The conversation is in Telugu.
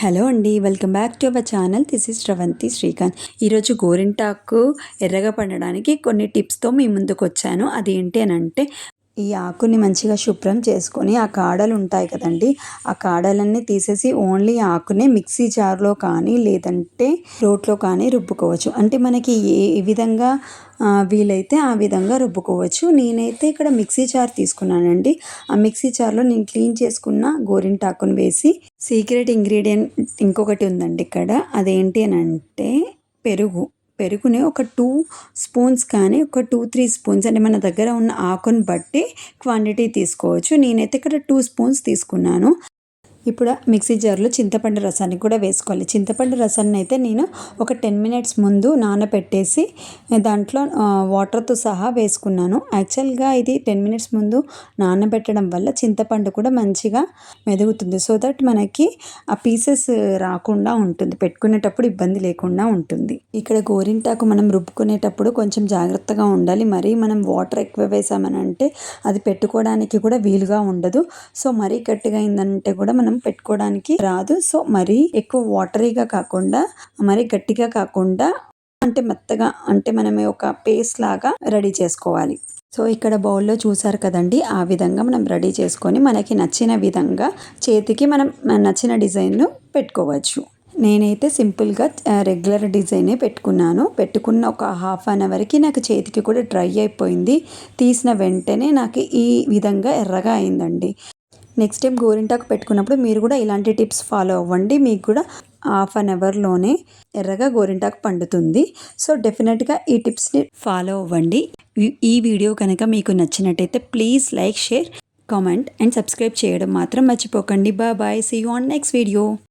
హలో అండి, welcome back to our channel. This is Sravanthi Srikanth. ఈరోజు గోరింటాకు ఎర్రగా పండడానికి కొన్ని టిప్స్తో మీ ముందుకు వచ్చాను. అదేంటి అని అంటే, ఈ ఆకుని మంచిగా శుభ్రం చేసుకొని ఆ కాడలు ఉంటాయి కదండి, ఆ కాడలన్నీ తీసేసి ఓన్లీ ఆకునే మిక్సీ జార్లో కానీ లేదంటే రోట్లో కానీ రుబ్బుకోవచ్చు. అంటే మనకి ఏ విధంగా వీలైతే ఆ విధంగా రుబ్బుకోవచ్చు. నేనైతే ఇక్కడ మిక్సీ జార్ తీసుకున్నానండి. ఆ మిక్సీ జార్లో నేను క్లీన్ చేసుకున్న గోరింటాకుని వేసి, సీక్రెట్ ఇంగ్రీడియంట్ ఇంకొకటి ఉందండి ఇక్కడ. అదేంటి అని అంటే పెరుగుని ఒక 2 స్పూన్స్ కానీ ఒక 2-3 స్పూన్స్ అంటే మన దగ్గర ఉన్న ఆకుని బట్టి క్వాంటిటీ తీసుకోవచ్చు. నేనైతే ఇక్కడ 2 స్పూన్స్ తీసుకున్నాను. ఇప్పుడు మిక్సీ జార్లో చింతపండు రసాన్ని కూడా వేసుకోవాలి. చింతపండు రసాన్ని అయితే నేను ఒక 10 మినిట్స్ ముందు నానబెట్టేసి దాంట్లో వాటర్తో సహా వేసుకున్నాను. యాక్చువల్గా ఇది 10 మినిట్స్ ముందు నానబెట్టడం వల్ల చింతపండు కూడా మంచిగా మెదుగుతుంది. సో దట్ మనకి ఆ పీసెస్ రాకుండా ఉంటుంది, పెట్టుకునేటప్పుడు ఇబ్బంది లేకుండా ఉంటుంది. ఇక్కడ గోరింటాకు మనం రుబ్బుకునేటప్పుడు కొంచెం జాగ్రత్తగా ఉండాలి. మరీ మనం వాటర్ ఎక్కువ వేసామనంటే అది పెట్టుకోవడానికి కూడా వీలుగా ఉండదు. సో మరీ గట్టిగా అయిందంటే కూడా మనం పెట్టుకోవడానికి రాదు. సో మరీ ఎక్కువ వాటరీగా కాకుండా మరీ గట్టిగా కాకుండా అంటే మెత్తగా, అంటే మనం ఒక పేస్ట్ లాగా రెడీ చేసుకోవాలి. సో ఇక్కడ బౌల్లో చూసారు కదండి, ఆ విధంగా మనం రెడీ చేసుకొని మనకి నచ్చిన విధంగా చేతికి మనం నచ్చిన డిజైన్ను పెట్టుకోవచ్చు. నేనైతే సింపుల్గా రెగ్యులర్ డిజైనే పెట్టుకున్న ఒక హాఫ్ అన్ అవర్కి నాకు చేతికి కూడా డ్రై అయిపోయింది. తీసిన వెంటనే నాకు ఈ విధంగా ఎర్రగా అయిందండి. నెక్స్ట్ టైం గోరింటాకు పెట్టుకున్నప్పుడు మీరు కూడా ఇలాంటి టిప్స్ ఫాలో అవ్వండి. మీకు కూడా హాఫ్ అన్ అవర్లోనే ఎర్రగా గోరింటాకు పండుతుంది. సో డెఫినెట్గా ఈ టిప్స్ని ఫాలో అవ్వండి. ఈ వీడియో కనుక మీకు నచ్చినట్టయితే please like, share, comment and subscribe చేయడం మాత్రం మర్చిపోకండి. Bye. See you on next video.